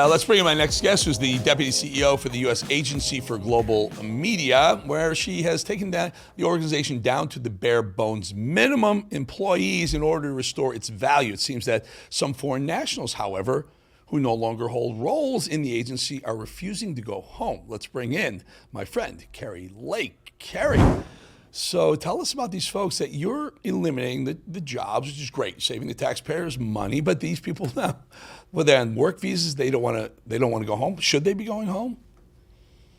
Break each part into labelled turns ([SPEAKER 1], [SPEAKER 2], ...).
[SPEAKER 1] Let's bring in my next guest, who's the Deputy CEO for the U.S. Agency for Global Media, where she has taken the organization down to the bare bones minimum employees in order to restore its value. It seems that some foreign nationals, however, who no longer hold roles in the agency are refusing to go home. Let's bring in my friend, Kari Lake. Kari, so tell us about these folks that you're eliminating the jobs, which is great, saving the taxpayers money. But these people now, well, they're on work visas. They don't want to go home. Should they be going home?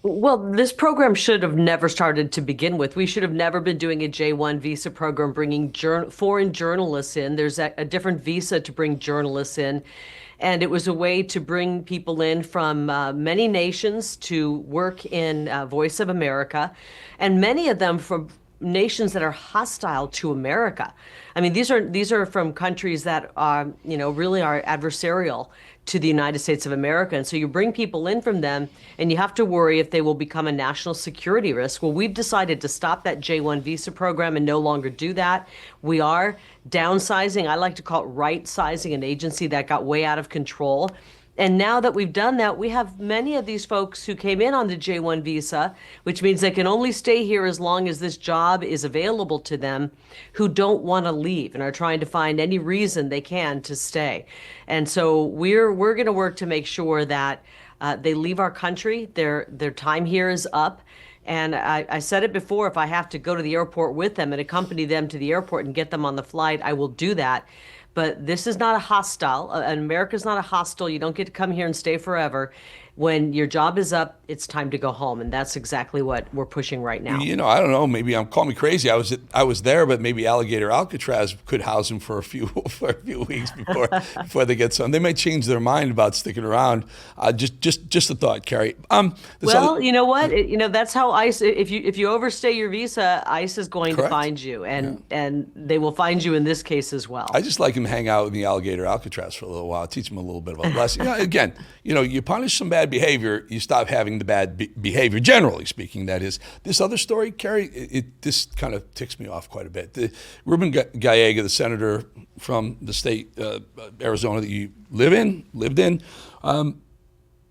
[SPEAKER 2] Well, this program should have never started to begin with. We should have never been doing a J-1 visa program, bringing foreign journalists in. There's a different visa to bring journalists in. And it was a way to bring people in from many nations to work in Voice of America, and many of them from nations that are hostile to America. I mean, these are from countries that are, really are adversarial to the United States of America. And so you bring people in from them, and you have to worry if they will become a national security risk. Well, we've decided to stop that J-1 visa program and no longer do that. We are downsizing. I like to call it right-sizing an agency that got way out of control. And now that we've done that, we have many of these folks who came in on the J-1 visa, which means they can only stay here as long as this job is available to them, who don't want to leave and are trying to find any reason they can to stay. And so we're going to work to make sure that they leave our country. Their time here is up. And I said it before, if I have to go to the airport with them and accompany them to the airport and get them on the flight, I will do that. But this is not a hostile. America's not a hostile. You don't get to come here and stay forever. When your job is up, it's time to go home, and that's exactly what we're pushing right now.
[SPEAKER 1] I don't know. Maybe call me crazy. I was there, but maybe Alligator Alcatraz could house them for a few weeks before they get some. They might change their mind about sticking around. Just a thought, Kari.
[SPEAKER 2] You know what? That's how ICE. If you overstay your visa, ICE is going to find you, and they will find you in this case as well.
[SPEAKER 1] I just like them to hang out in the Alligator Alcatraz for a little while, teach them a little bit of a lesson. Again, you punish some bad behavior, you stop having the bad behavior, generally speaking, that is. This other story, Kari, this kind of ticks me off quite a bit. Ruben Gallega, the senator from the state, Arizona, that you lived in,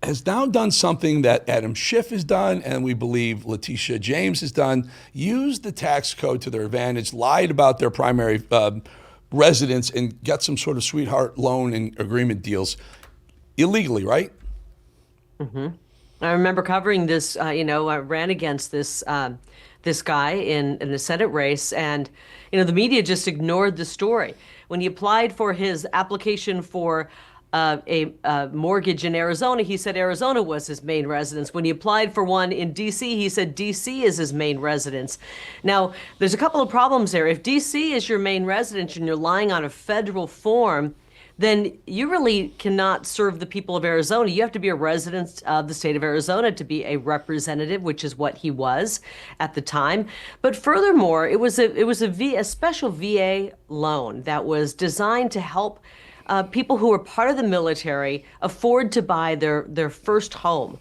[SPEAKER 1] has now done something that Adam Schiff has done, and we believe Letitia James has done, used the tax code to their advantage, lied about their primary residence, and got some sort of sweetheart loan and agreement deals illegally, right?
[SPEAKER 2] Mm-hmm. I remember covering this. I ran against this guy in the Senate race, and the media just ignored the story. When he applied for his application for a mortgage in Arizona, he said Arizona was his main residence. When he applied for one in D.C., he said D.C. is his main residence. Now, there's a couple of problems there. If D.C. is your main residence and you're lying on a federal form, then you really cannot serve the people of Arizona. You have to be a resident of the state of Arizona to be a representative, which is what he was at the time. But furthermore, it was a special VA loan that was designed to help people who were part of the military afford to buy their first home.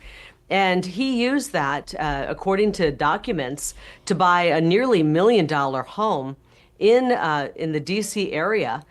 [SPEAKER 2] And he used that, according to documents, to buy a nearly $1 million home in the D.C. area.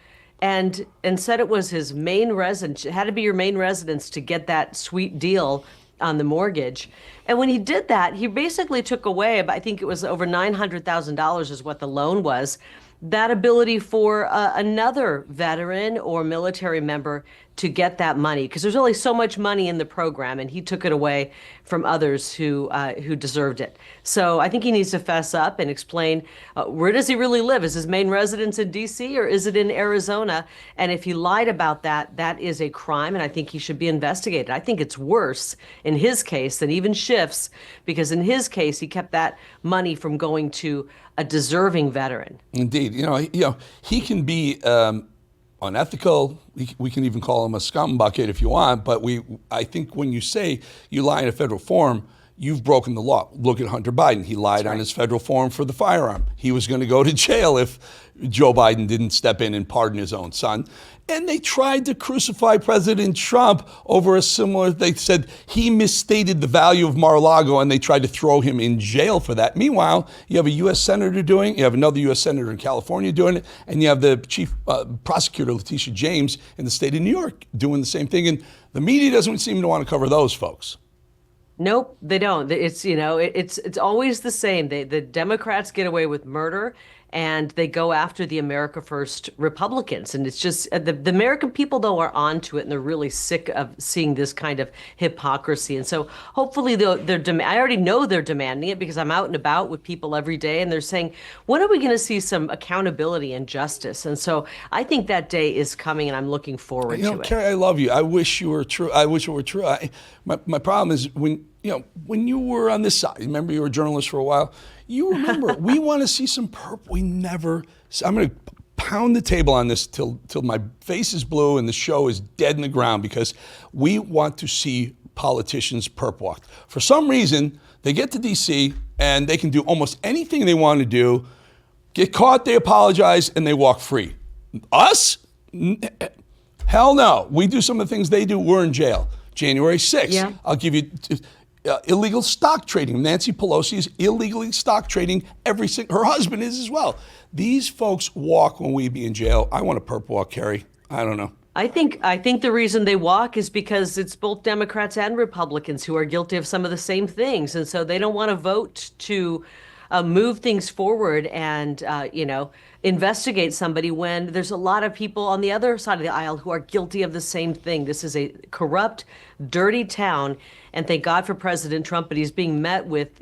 [SPEAKER 2] And said it was his main residence. It had to be your main residence to get that sweet deal on the mortgage. And when he did that, he basically took away, I think it was over $900,000 is what the loan was, that ability for another veteran or military member to get that money, because there's only so much money in the program, and he took it away from others who deserved it. So I think he needs to fess up and explain where does he really live? Is his main residence in D.C. or is it in Arizona? And if he lied about that, that is a crime, and I think he should be investigated. I think it's worse in his case than even Schiff's, because in his case he kept that money from going to a deserving veteran.
[SPEAKER 1] Indeed, he can be unethical. We can even call him a scumbucket if you want. But I think when you say you lie in a federal form, you've broken the law. Look at Hunter Biden. He lied on his federal form for the firearm. He was going to go to jail if Joe Biden didn't step in and pardon his own son. And they tried to crucify President Trump over a similar, they said he misstated the value of Mar-a-Lago, and they tried to throw him in jail for that. Meanwhile, you have a U.S. Senator doing it, you have another U.S. Senator in California doing it, and you have the chief prosecutor, Letitia James, in the state of New York doing the same thing. And the media doesn't seem to want to cover those folks.
[SPEAKER 2] Nope, they don't. It's, it's always the same. The Democrats get away with murder, and they go after the America First Republicans. And it's just the American people, though, are onto it, and they're really sick of seeing this kind of hypocrisy. And so hopefully I already know they're demanding it, because I'm out and about with people every day, and they're saying, when are we going to see some accountability and justice? And so I think that day is coming, and I'm looking forward to it.
[SPEAKER 1] Kari, I love you. I wish you were true. I wish it were true. My problem is when you were on this side, remember you were a journalist for a while, you remember, we want to see some purple. I'm going to pound the table on this till my face is blue and the show is dead in the ground, because we want to see politicians perp walked. For some reason, they get to D.C. and they can do almost anything they want to do, get caught, they apologize, and they walk free. Us? Hell no. We do some of the things they do, we're in jail. January 6th, yeah. I'll give you illegal stock trading. Nancy Pelosi is illegally stock trading. Her husband is as well. These folks walk when we be in jail. I want a perp walk, Kari. I don't know.
[SPEAKER 2] I think the reason they walk is because it's both Democrats and Republicans who are guilty of some of the same things. And so they don't want to vote to move things forward and, investigate somebody when there's a lot of people on the other side of the aisle who are guilty of the same thing. This is a corrupt, dirty town. And thank God for President Trump, but he's being met with,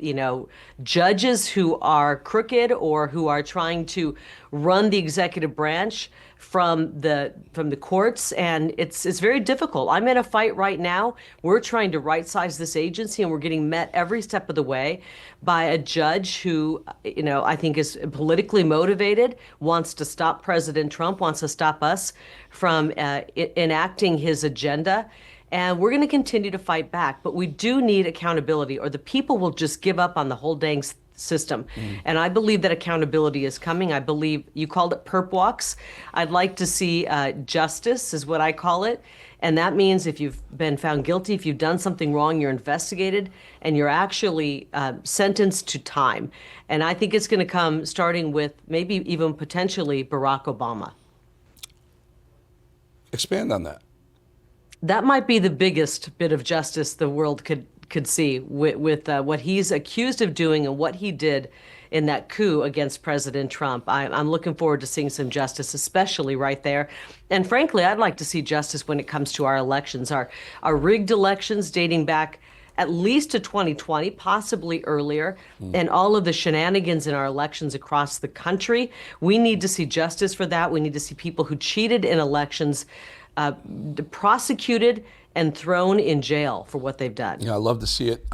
[SPEAKER 2] judges who are crooked or who are trying to run the executive branch from the courts, and it's very difficult. I'm in a fight right now. We're trying to right-size this agency, and we're getting met every step of the way by a judge who, I think is politically motivated, wants to stop President Trump, wants to stop us from enacting his agenda. And we're going to continue to fight back, but we do need accountability, or the people will just give up on the whole dang system. And I believe that accountability is coming. I believe you called it perp walks. I'd like to see justice is what I call it. And that means if you've been found guilty, if you've done something wrong, you're investigated and you're actually sentenced to time. And I think it's going to come starting with maybe even potentially Barack Obama.
[SPEAKER 1] Expand on that.
[SPEAKER 2] That might be the biggest bit of justice the world could see with what he's accused of doing and what he did in that coup against President Trump. I'm looking forward to seeing some justice, especially right there. And frankly, I'd like to see justice when it comes to our elections, our rigged elections dating back at least to 2020, possibly earlier, and all of the shenanigans in our elections across the country. We need to see justice for that. We need to see people who cheated in elections prosecuted and thrown in jail for what they've done.
[SPEAKER 1] Yeah, I love to see it.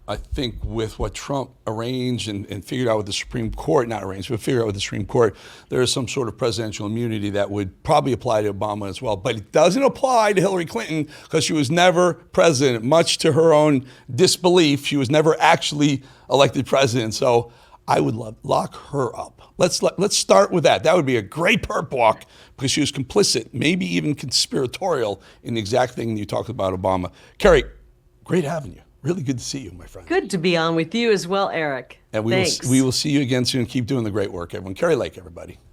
[SPEAKER 1] I think with what Trump arranged and figured out with the Supreme Court, not arranged, but figured out with the Supreme Court, there is some sort of presidential immunity that would probably apply to Obama as well. But it doesn't apply to Hillary Clinton because she was never president, much to her own disbelief. She was never actually elected president. So I would lock her up. Let's start with that. That would be a great perp walk because she was complicit, maybe even conspiratorial in the exact thing you talked about Obama. Kari, great having you. Really good to see you, my friend.
[SPEAKER 2] Good to be on with you as well, Eric.
[SPEAKER 1] And we will see you again soon. Keep doing the great work, everyone. Kari Lake, everybody.